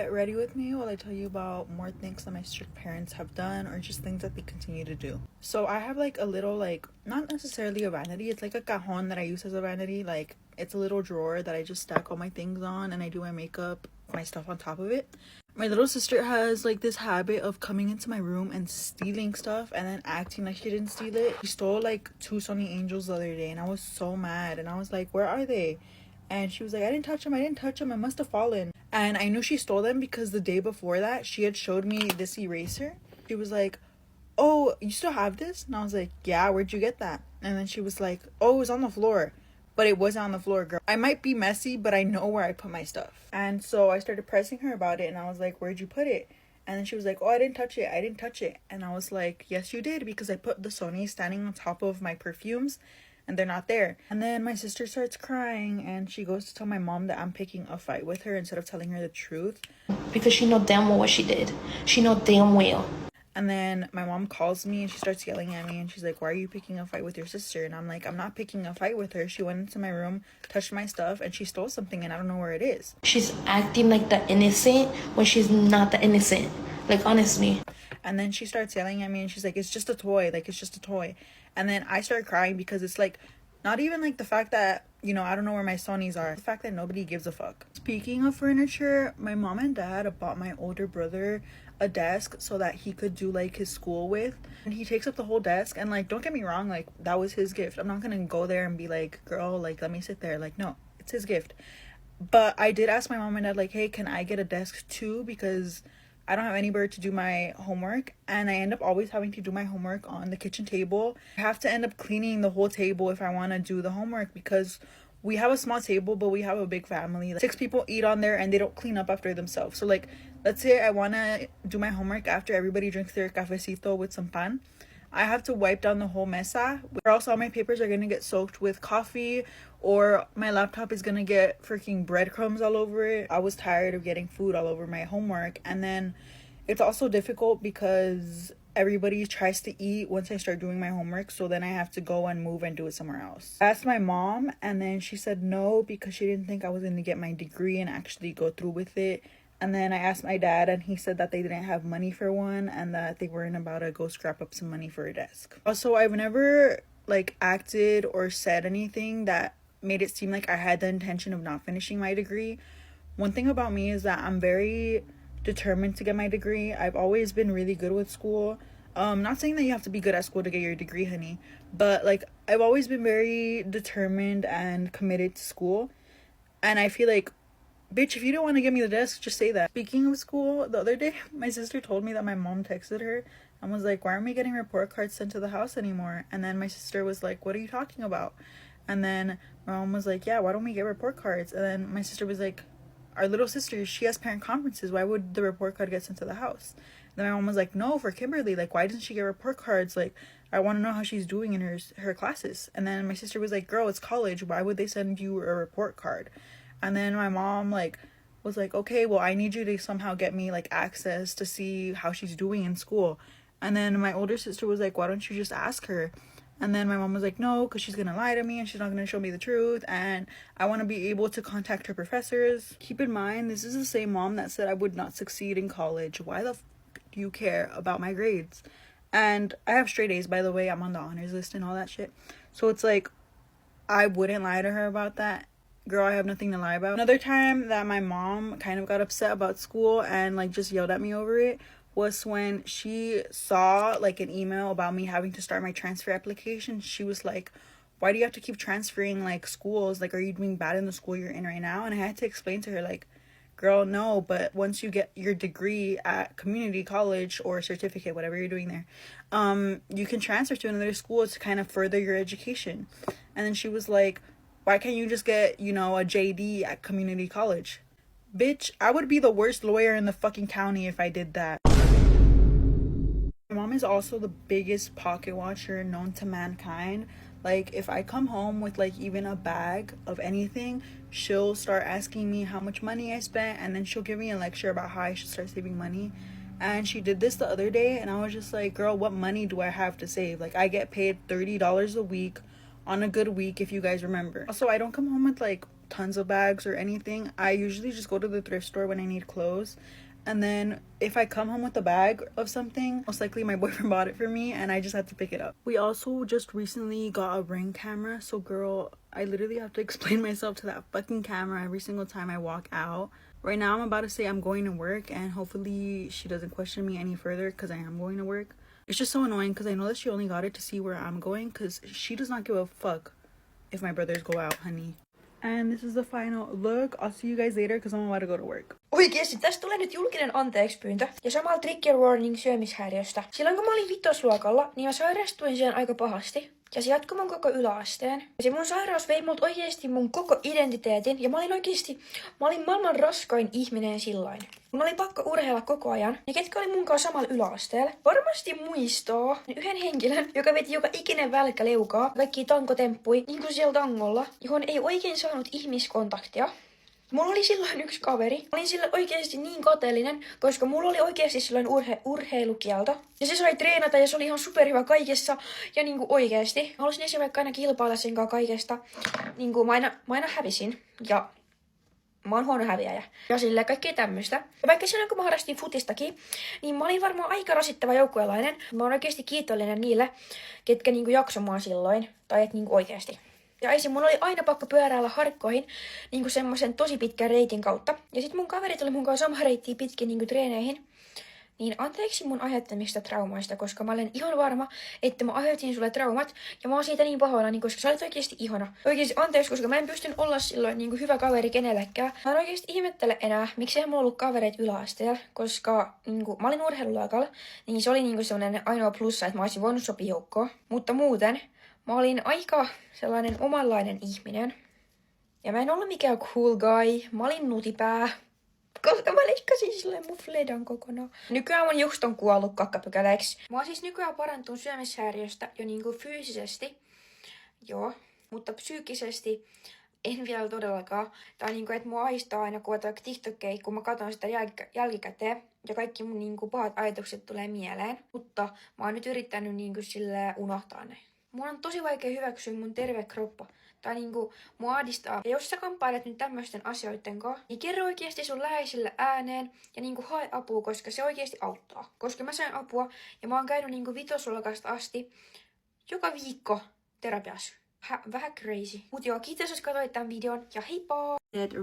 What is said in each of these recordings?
get ready with me while I tell you about more things that my strict parents have done or just things that they continue to do. So I have like a little, like, not necessarily a vanity, it's like a cajon that I use as a vanity. Like, it's a little drawer that I just stack all my things on, and I do my makeup, my stuff on top of it. My little sister has like this habit of coming into my room and stealing stuff and then acting like she didn't steal it. She stole like 2 Sony Angels the other day, and I was so mad, and I was like, where are they? And she was like, I didn't touch them, I must have fallen. And I knew she stole them because the day before that she had showed me this eraser. She was like, oh, you still have this? And I was like, yeah, where'd you get that? And then she was like, oh, it was on the floor. But it wasn't on the floor, girl. I might be messy, but I know where I put my stuff. And so I started pressing her about it, and I was like, where'd you put it? And then she was like, oh, I didn't touch it. And I was like, yes, you did, because I put the Sony standing on top of my perfumes and they're not there. And then my sister starts crying, and she goes to tell my mom that I'm picking a fight with her instead of telling her the truth. Because she know damn well what she did. She know damn well. And then my mom calls me and she starts yelling at me, and she's like, why are you picking a fight with your sister? And I'm like, I'm not picking a fight with her. She went into my room, touched my stuff, and she stole something, and I don't know where it is. She's acting like the innocent when she's not the innocent. Like, honestly. And then she starts yelling at me, and she's like, it's just a toy. Like, it's just a toy. And then I start crying because it's like, not even like the fact that, you know, I don't know where my Sonys are. The fact that nobody gives a fuck. Speaking of furniture, my mom and dad bought my older brother a desk so that he could do like his school with, and he takes up the whole desk. And like, don't get me wrong, like, that was his gift. I'm not gonna go there and be like, girl, like, let me sit there. Like, no, it's his gift. But I did ask my mom and dad, like, hey, can I get a desk too, because I don't have anywhere to do my homework, and I end up always having to do my homework on the kitchen table. I have to end up cleaning the whole table if I want to do the homework, because we have a small table, but we have a big family. 6 people eat on there, and they don't clean up after themselves. So like, let's say I want to do my homework after everybody drinks their cafecito with some pan. I have to wipe down the whole mesa, or else all my papers are going to get soaked with coffee, or my laptop is going to get freaking breadcrumbs all over it. I was tired of getting food all over my homework. And then it's also difficult because everybody tries to eat once I start doing my homework, so then I have to go and move and do it somewhere else. I asked my mom, and then she said no, because she didn't think I was going to get my degree and actually go through with it. And then I asked my dad, and he said that they didn't have money for one, and that they weren't about to go scrap up some money for a desk. Also, I've never like acted or said anything that made it seem like I had the intention of not finishing my degree. One thing about me is that I'm very determined to get my degree. I've always been really good with school. Not saying that you have to be good at school to get your degree, honey, but like, I've always been very determined and committed to school. And I feel like, bitch, if you don't want to give me the desk, just say that. Speaking of school, the other day my sister told me that my mom texted her and was like, why aren't we getting report cards sent to the house anymore? And then my sister was like, what are you talking about? And then my mom was like, yeah, why don't we get report cards? And then my sister was like, our little sister, she has parent conferences, why would the report card get sent to the house? And then my mom was like, no, for Kimberly, like, why doesn't she get report cards? Like, I want to know how she's doing in her classes. And then my sister was like, girl, it's college, why would they send you a report card? And then my mom like was like, okay, well, I need you to somehow get me like access to see how she's doing in school. And then my older sister was like, why don't you just ask her? And then my mom was like, no, because she's gonna lie to me and she's not gonna show me the truth, and I want to be able to contact her professors. Keep in mind, this is the same mom that said I would not succeed in college. Why the do you care about my grades? And I have straight A's, by the way. I'm on the honors list and all that shit. So it's like, I wouldn't lie to her about that. Girl, I have nothing to lie about. Another time that my mom kind of got upset about school and like just yelled at me over it was when she saw like an email about me having to start my transfer application. She was like, why do you have to keep transferring like schools? Like, are you doing bad in the school you're in right now? And I had to explain to her, like, girl, no, but once you get your degree at community college or certificate, whatever you're doing there, you can transfer to another school to kind of further your education. And then she was like, why can't you just get, you know, a JD at community college? Bitch, I would be the worst lawyer in the fucking county if I did that. My mom is also the biggest pocket watcher known to mankind. Like, if I come home with like even a bag of anything, she'll start asking me how much money I spent, and then she'll give me a lecture about how I should start saving money. And she did this the other day, and I was just like, girl, what money do I have to save? Like, I get paid $30 a week on a good week, if you guys remember. Also, I don't come home with like tons of bags or anything. I usually just go to the thrift store when I need clothes. And then if I come home with a bag of something, most likely my boyfriend bought it for me and I just had to pick it up. We also just recently got a Ring camera. So girl, I literally have to explain myself to that fucking camera every single time I walk out. Right now I'm about to say I'm going to work, and hopefully she doesn't question me any further because I am going to work. It's just so annoying because I know that she only got it to see where I'm going, because she does not give a fuck if my brothers go out, honey. And this is the final look. I'll see you guys later because I'm about to go to work. Oikeesti, tästä tulee nyt julkinen anteeksipyyntö. Ja samalla trigger warning syömishäiriöstä. Silloin kun mä olin vitosluokalla, niin mä sairastuin siihen aika pahasti. Ja se jatkoi mun koko yläasteen. Ja se mun sairaus vei mut oikeesti mun koko identiteetin. Ja mä olin maailman raskain ihminen silloin. Mun oli pakko urheilla koko ajan. Ja ketkä oli munkaan samalla yläasteella? Varmasti muistaa yhden henkilön, joka veti joka ikinen välkkä leukaa. Kaikki tankotempui, niin kuin siellä tangolla, johon ei oikein saanut ihmiskontaktia. Mulla oli silloin yksi kaveri. Mä olin sille oikeesti niin kateellinen, koska mulla oli oikeesti silloin urheilukielto. Ja se sai treenata ja se oli ihan superhyvä kaikessa. Ja niinku oikeesti. Mä halusin esimerkiksi vaikka aina kilpailla sen kanssa kaikesta. Niinku mä aina hävisin. Ja mä oon huono häviäjä. Ja silleen kaikkea tämmöstä. Ja vaikka silloin kun mä harrastin futistakin, niin mä olin varmaan aika rasittava joukkuelainen. Mä oon oikeesti kiitollinen niille, ketkä niinku jaksoi mua silloin. Tai et niinku oikeesti. Ja esim. Mun oli aina pakko pyöräillä harkkoihin niinku semmoisen tosi pitkän reitin kautta. Ja sit mun kaverit oli mun kanssa sama reittiä pitkin niinku treeneihin. Niin anteeksi mun aiheuttamista traumaista, koska mä olen ihan varma, että mä aiheutin sulle traumat. Ja mä oon siitä niin pahoillani, koska sä olet oikeesti ihana. Oikeesti anteeksi, koska mä en pystynyt olla silloin niinku hyvä kaveri kenellekään. Mä en oikeesti ihmettele enää, miksei mulla ollut kavereita yläasteella. Koska niinku, mä olin urheiluluokalla, niin se oli niinku semmonen ainoa plussa, että mä olisin voinut sopia joukkoon. Mutta muuten mä olin aika sellainen omanlainen ihminen. Ja mä en ollut mikään cool guy. Mä olin nutipää. Koska mä leikkasin silleen mun fledan kokonaan. Nykyään mun just on kuollut kakkapykäleiksi. Mä oon siis nykyään parantunut syömishäiriöstä jo niinku fyysisesti. Joo. Mutta psyykkisesti en vielä todellakaan. Tai niinku, että mua ahistaa aina kuvata TikTokeja, kun mä katson sitä jälkikäteen. Ja kaikki mun niinku pahat ajatukset tulee mieleen. Mutta mä oon nyt yrittänyt niinku silleen unohtaa ne. Mun on tosi vaikea hyväksyä mun terve kroppa. Tai niinku mua ahdistaa. Ja jos sä kamppailet nyt tämmöisten asioiden kanssa, niin kerro oikeesti sun läheisille ääneen ja niinku hae apua, koska se oikeesti auttaa. Koska mä sain apua ja mä oon käynyt niinku vitosluokasta asti joka viikko terapiassa. Vähän crazy. Mut joo, kiitos jos katsoit tämän videon ja heippa!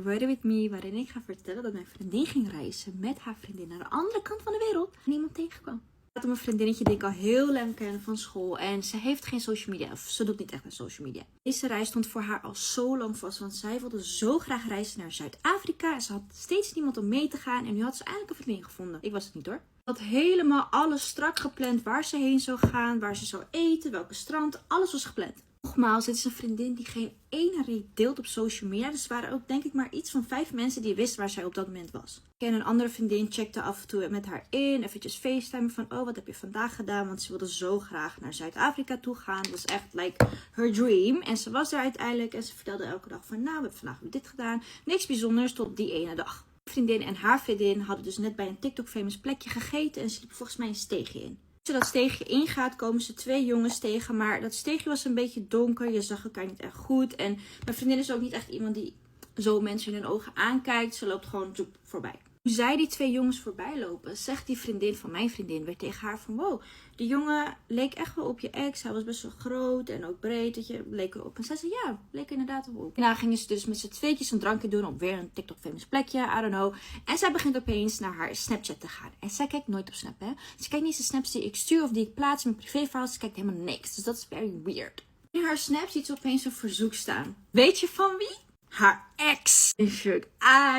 Ready with me, waarin ik ga vertellen dat mijn vriendin ging reizen met haar vriendin naar de andere kant van de wereld en iemand tegenkwam. Ik had mijn vriendinnetje die ik al heel lang ken van school en ze heeft geen social media, of ze doet niet echt met social media. Deze reis stond voor haar al zo lang vast, want zij wilde zo graag reizen naar Zuid-Afrika en ze had steeds niemand om mee te gaan en nu had ze eindelijk een vriendin gevonden. Ik was het niet hoor. Ze had helemaal alles strak gepland, waar ze heen zou gaan, waar ze zou eten, welke strand, alles was gepland. Nogmaals, dit is een vriendin die geen ene reet deelt op social media. Dus er waren ook denk ik maar iets van 5 mensen die wisten waar zij op dat moment was. En een andere vriendin checkte af en toe met haar in. Eventjes facetimen van, oh wat heb je vandaag gedaan? Want ze wilde zo graag naar Zuid-Afrika toe gaan. Dat was echt like her dream. En ze was er uiteindelijk en ze vertelde elke dag van, nou we hebben vandaag dit gedaan. Niks bijzonders tot die ene dag. Vriendin en haar vriendin hadden dus net bij een TikTok famous plekje gegeten. En ze liep volgens mij een steegje in. Als je dat steegje ingaat, komen ze 2 jongens tegen. Maar dat steegje was een beetje donker. Je zag elkaar niet echt goed. En mijn vriendin is ook niet echt iemand die zo mensen in hun ogen aankijkt. Ze loopt gewoon voorbij. Toen zij die 2 jongens voorbij lopen, zegt die vriendin van mijn vriendin weer tegen haar van, wow, die jongen leek echt wel op je ex. Hij was best wel groot en ook breed. Dat je leek erop. En zij zei, ja, leek inderdaad wel op. En daarna gingen ze dus met z'n tweetjes een drankje doen op weer een TikTok famous plekje. I don't know. En zij begint opeens naar haar Snapchat te gaan. En zij kijkt nooit op Snap, hè. Ze kijkt niet eens de snaps die ik stuur of die ik plaats in mijn privéverhaal. Ze kijkt helemaal niks. Dus dat is very weird. In haar Snap ziet ze opeens een verzoek staan. Weet je van wie? Haar ex. In shock.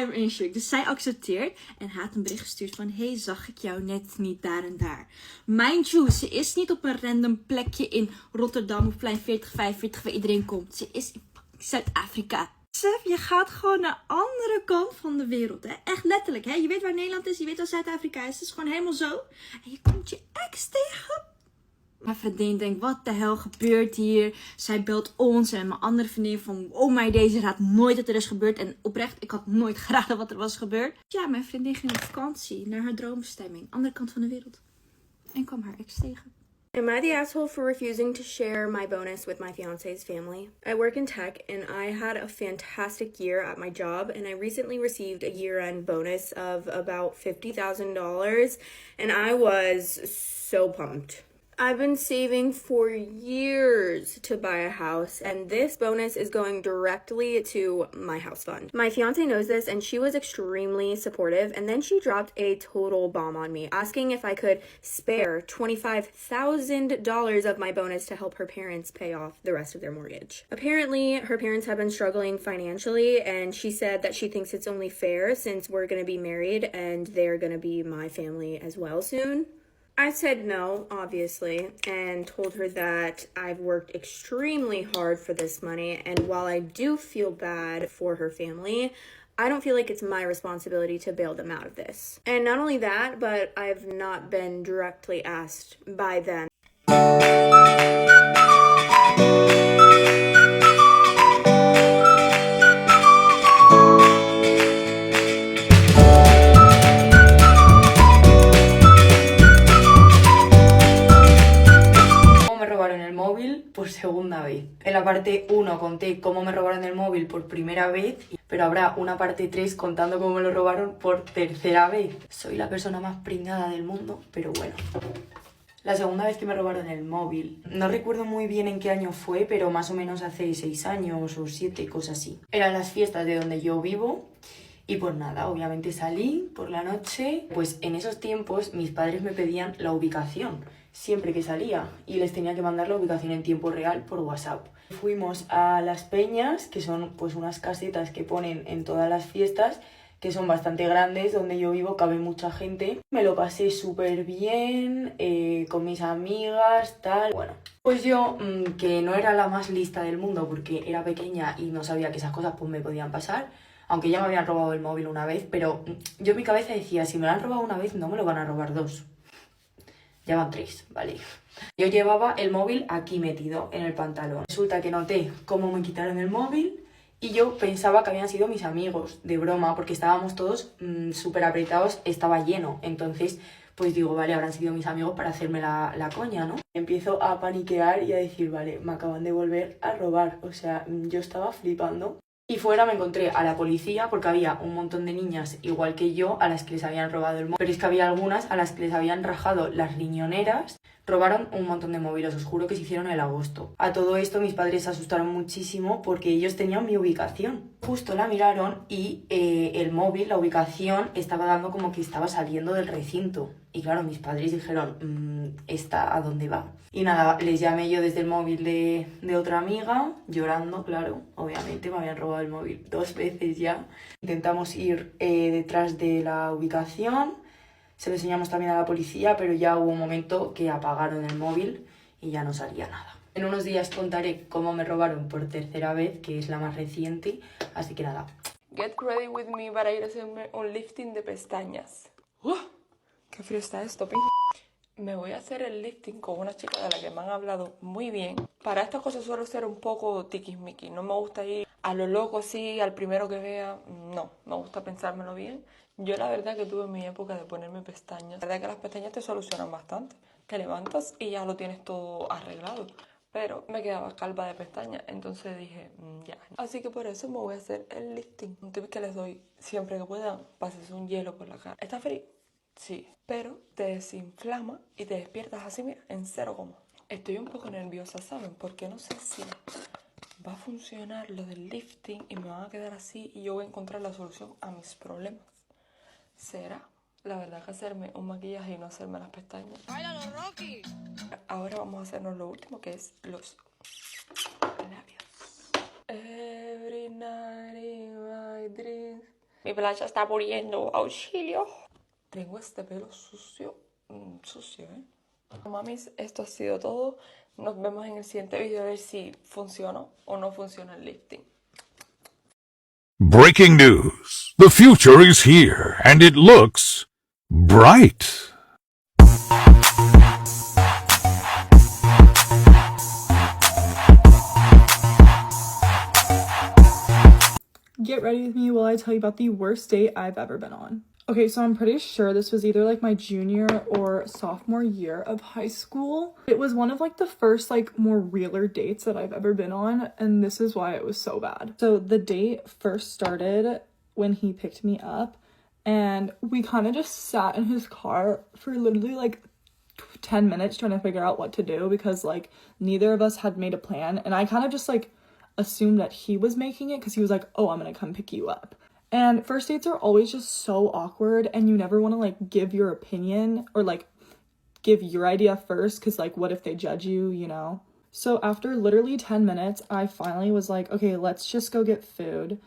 I'm in shock. Dus zij accepteert en had een bericht gestuurd van, hey, zag ik jou net niet daar en daar. Mind you, ze is niet op een random plekje in Rotterdam op plein 4045 waar iedereen komt. Ze is in Zuid-Afrika. Sef, je gaat gewoon naar de andere kant van de wereld. Hè? Echt letterlijk. Hè? Je weet waar Nederland is, je weet waar Zuid-Afrika is. Het is gewoon helemaal zo. En je komt je ex tegen. Mijn vriendin denkt, wat de hel gebeurt hier? Zij belt ons en mijn andere vriendin van, oh my, deze raadt nooit dat er is gebeurd. En oprecht, ik had nooit geraden wat er was gebeurd. Ja, mijn vriendin ging op vakantie naar haar droombestemming. Andere kant van de wereld. En kwam haar ex tegen. Am I the asshole for refusing to share my bonus with my fiance's family? I work in tech and I had a fantastic year at my job, and I recently received a year-end bonus of about $50,000 and I was so pumped. I've been saving for years to buy a house, and this bonus is going directly to my house fund. My fiance knows this, and she was extremely supportive, and then she dropped a total bomb on me, asking if I could spare $25,000 of my bonus to help her parents pay off the rest of their mortgage. Apparently, her parents have been struggling financially, and she said that she thinks it's only fair since we're going to be married and they're going to be my family as well soon. I said no, obviously, and told her that I've worked extremely hard for this money, and while I do feel bad for her family, I don't feel like it's my responsibility to bail them out of this. And not only that, but I've not been directly asked by them. Por segunda vez. En la parte 1 conté cómo me robaron el móvil por primera vez, pero habrá una parte 3 contando cómo me lo robaron por tercera vez. Soy la persona más pringada del mundo, pero bueno. La segunda vez que me robaron el móvil, no recuerdo muy bien en qué año fue, pero más o menos hace 6 años o 7, cosas así. Eran las fiestas de donde yo vivo. Y pues nada, obviamente salí por la noche. Pues en esos tiempos mis padres me pedían la ubicación siempre que salía y les tenía que mandar la ubicación en tiempo real por WhatsApp. Fuimos a Las Peñas, que son pues unas casetas que ponen en todas las fiestas, que son bastante grandes, donde yo vivo cabe mucha gente. Me lo pasé súper bien, con mis amigas, tal. Bueno, pues yo, que no era la más lista del mundo porque era pequeña y no sabía que esas cosas pues me podían pasar, aunque ya me habían robado el móvil una vez, pero yo en mi cabeza decía, si me lo han robado una vez, no me lo van a robar 2. Ya van 3, ¿vale? Yo llevaba el móvil aquí metido en el pantalón. Resulta que noté cómo me quitaron el móvil y yo pensaba que habían sido mis amigos, de broma, porque estábamos todos súper apretados, estaba lleno. Entonces, pues digo, vale, habrán sido mis amigos para hacerme la coña, ¿no? Empiezo a paniquear y a decir, vale, me acaban de volver a robar. O sea, yo estaba flipando. Y fuera me encontré a la policía porque había un montón de niñas igual que yo a las que les habían robado el móvil. Pero es que había algunas a las que les habían rajado las riñoneras. Robaron un montón de móviles, os juro que se hicieron el agosto. A todo esto mis padres se asustaron muchísimo porque ellos tenían mi ubicación. Justo la miraron y el móvil, la ubicación, estaba dando como que estaba saliendo del recinto. Y claro, mis padres dijeron, ¿esta a dónde va? Y nada, les llamé yo desde el móvil de otra amiga, llorando, claro. Obviamente me habían robado el móvil 2 veces ya. Intentamos ir detrás de la ubicación. Se lo enseñamos también a la policía, pero ya hubo un momento que apagaron el móvil y ya no salía nada. En unos días contaré cómo me robaron por tercera vez, que es la más reciente, así que nada. Get ready with me para ir a hacerme un lifting de pestañas. ¡Qué frío está esto, p***! Me voy a hacer el lifting con una chica de la que me han hablado muy bien. Para estas cosas suelo ser un poco tiquismiqui. No me gusta ir a lo loco así, al primero que vea. No, me gusta pensármelo bien. Yo la verdad que tuve mi época de ponerme pestañas. La verdad que las pestañas te solucionan bastante. Te levantas y ya lo tienes todo arreglado. Pero me quedaba calva de pestañas, entonces dije, ya. Así que por eso me voy a hacer el lifting. Un tip que les doy siempre que puedan, pases un hielo por la cara. ¿Está frío? Sí, pero te desinflama y te despiertas así, mira, en 0, Estoy un poco nerviosa, ¿saben? Porque no sé si va a funcionar lo del lifting y me van a quedar así y yo voy a encontrar la solución a mis problemas. ¿Será? La verdad que hacerme un maquillaje y no hacerme las pestañas. ¡Báilalo, Rocky! Ahora vamos a hacernos lo último, que es los labios. Every night in my dreams. Mi plancha está muriendo. ¡Auxilio! Tengo este pelo sucio. Sucio, ¿eh? Mamis, esto ha sido todo. Nos vemos en el siguiente video a ver si funciona o no funciona el lifting. Breaking news. The future is here, and it looks bright. Get ready with me while I tell you about the worst date I've ever been on. Okay, so I'm pretty sure this was either like my junior or sophomore year of high school. It was one of like the first like more realer dates that I've ever been on, and this is why it was so bad. So the date first started when he picked me up, and we kind of just sat in his car for literally like 10 minutes trying to figure out what to do, because like neither of us had made a plan, and I kind of just like assumed that he was making it because he was like, oh, I'm gonna come pick you up. And first dates are always just so awkward, and you never want to like give your opinion or like give your idea first, because like what if they judge you, you know? So after literally 10 minutes, I finally was like, okay, let's just go get food.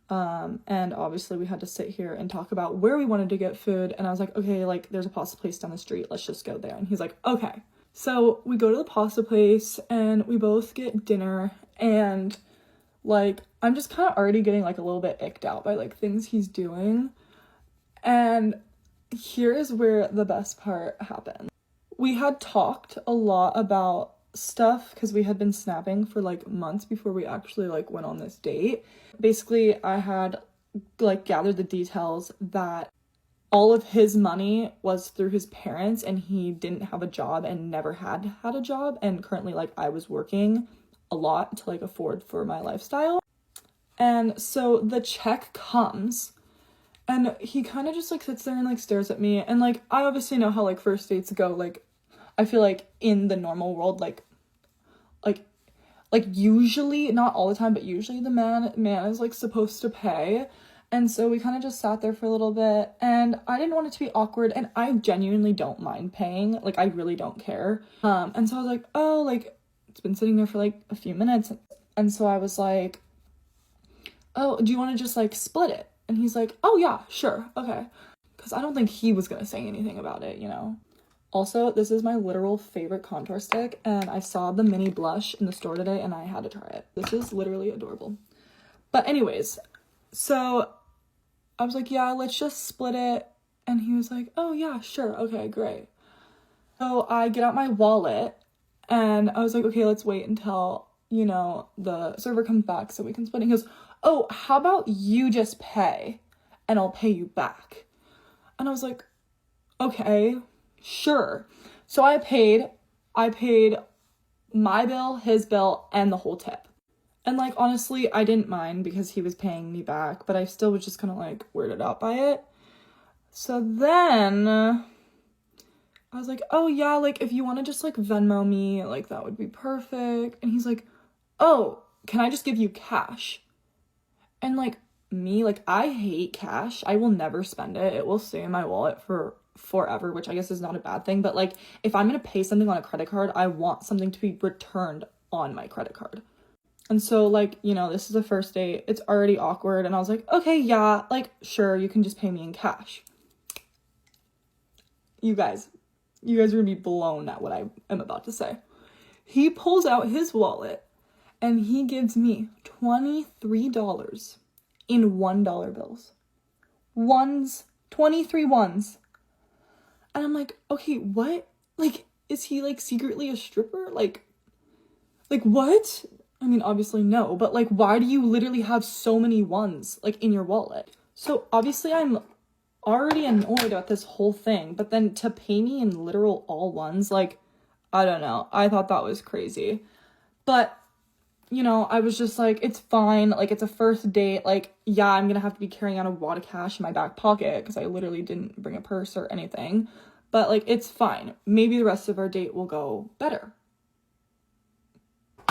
And obviously we had to sit here and talk about where we wanted to get food, and I was like, okay, like there's a pasta place down the street, let's just go there. And he's like, okay. So we go to the pasta place and we both get dinner, and like I'm just kind of already getting like a little bit icked out by like things he's doing. And here is where the best part happened. We had talked a lot about stuff because we had been snapping for like months before we actually like went on this date. Basically, I had like gathered the details that all of his money was through his parents, and he didn't have a job and never had a job, and currently like I was working a lot to like afford for my lifestyle. And so the check comes, and he kind of just like sits there and like stares at me, and like I obviously know how like first dates go. Like I feel like in the normal world, like usually, not all the time, but usually the man is like supposed to pay. And so we kind of just sat there for a little bit, and I didn't want it to be awkward, and I genuinely don't mind paying. Like I really don't care. And so I was like, oh, like it's been sitting there for like a few minutes. And so I was like, oh, do you want to just like split it? And he's like, oh yeah, sure, okay. Because I don't think he was gonna say anything about it, you know? Also, this is my literal favorite contour stick, and I saw the mini blush in the store today and I had to try it. This is literally adorable. But anyways, so I was like, yeah, let's just split it. And he was like, oh yeah, sure, okay, great. So I get out my wallet, and I was like, okay, let's wait until, you know, the server comes back so we can split it. He goes, oh, how about you just pay and I'll pay you back? And I was like, okay, sure. So I paid my bill, his bill, and the whole tip. And like honestly, I didn't mind because he was paying me back, but I still was just kind of like weirded out by it. So then I was like, oh yeah, like if you want to just like Venmo me, like that would be perfect. And he's like, oh, can I just give you cash? And like me, like I hate cash. I will never spend it. It will stay in my wallet for forever, which I guess is not a bad thing. But like if I'm gonna pay something on a credit card, I want something to be returned on my credit card. And so like, you know, this is the first date, it's already awkward, and I was like, okay, yeah, like sure, you can just pay me in cash. You guys are gonna be blown at what I am about to say. He pulls out his wallet and he gives me $23 in $1 bills. 23 ones. And I'm like, okay, what? Like, is he like secretly a stripper? Like what? I mean, obviously no, but like, why do you literally have so many ones like in your wallet? So obviously I'm already annoyed at this whole thing, but then to pay me in literal all ones, like, I don't know. I thought that was crazy. But, you know, I was just like, it's fine. Like, it's a first date. Like, yeah, I'm gonna have to be carrying out a wad of cash in my back pocket because I literally didn't bring a purse or anything. But, like, it's fine. Maybe the rest of our date will go better.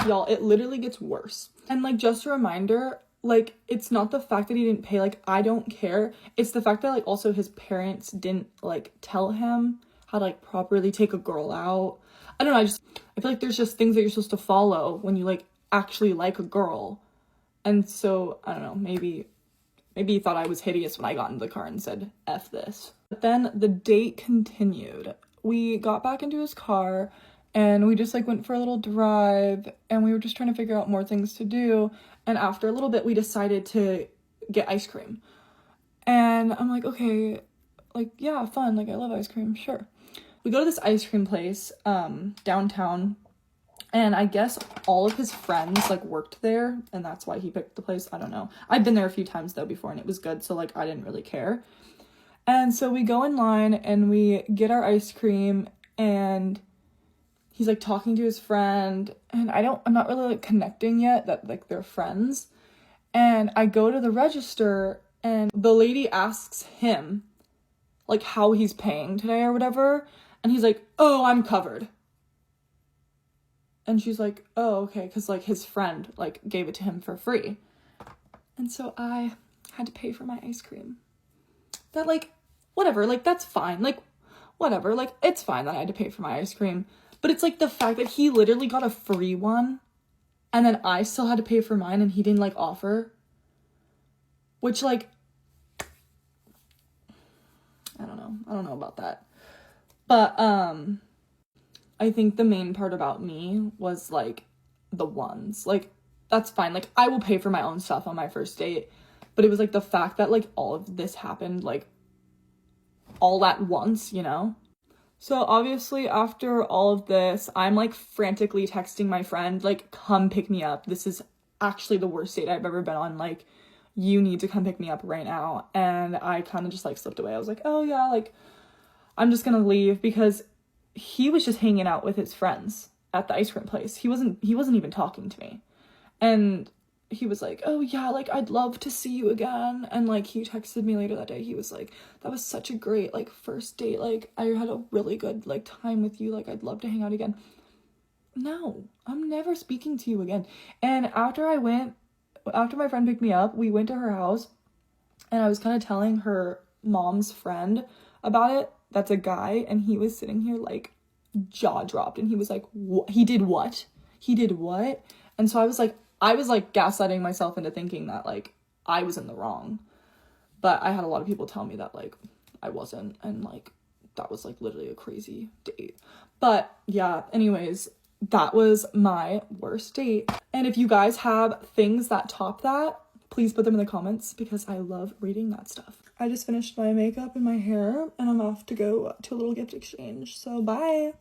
Y'all, it literally gets worse. And, like, just a reminder, like, it's not the fact that he didn't pay. Like, I don't care. It's the fact that, like, also his parents didn't, like, tell him how to, like, properly take a girl out. I don't know. I feel like there's just things that you're supposed to follow when you, like, actually like a girl. And so, I don't know, maybe he thought I was hideous when I got into the car and said, F this. But then the date continued. We got back into his car and we just like went for a little drive, and we were just trying to figure out more things to do. And after a little bit, we decided to get ice cream. And I'm like, okay, like, yeah, fun. Like, I love ice cream. Sure. We go to this ice cream place, downtown. And I guess all of his friends, like, worked there, and that's why he picked the place. I don't know. I've been there a few times, though, before, and it was good, so, like, I didn't really care. And so we go in line and we get our ice cream, and he's like talking to his friend, and I'm not really like connecting yet that like they're friends. And I go to the register and the lady asks him like how he's paying today or whatever, and he's like, "Oh, I'm covered." And she's like, "Oh, okay," because like his friend like gave it to him for free. And so I had to pay for my ice cream. That like, whatever, like that's fine, like whatever, like it's fine that I had to pay for my ice cream. But it's like the fact that he literally got a free one and then I still had to pay for mine and he didn't like offer. Which like, I don't know about that. But I think the main part about me was like the ones. Like that's fine. Like I will pay for my own stuff on my first date. But it was like the fact that like all of this happened like all at once, you know? So obviously after all of this, I'm like frantically texting my friend, like, come pick me up. This is actually the worst date I've ever been on. Like, you need to come pick me up right now. And I kind of just like slipped away. I was like, oh yeah, like I'm just gonna leave, because he was just hanging out with his friends at the ice cream place. He wasn't even talking to me. And he was like, oh yeah, like I'd love to see you again. And like he texted me later that day. He was like, that was such a great like first date. Like I had a really good like time with you. Like I'd love to hang out again. No, I'm never speaking to you again. And after my friend picked me up, we went to her house and I was kind of telling her mom's friend about it. That's a guy. And he was sitting here like jaw dropped. And he was like, he did what? And so I was like gaslighting myself into thinking that like I was in the wrong. But I had a lot of people tell me that like I wasn't, and like that was like literally a crazy date. But yeah, anyways, that was my worst date. And if you guys have things that top that, please put them in the comments, because I love reading that stuff. I just finished my makeup and my hair and I'm off to go to a little gift exchange. So bye.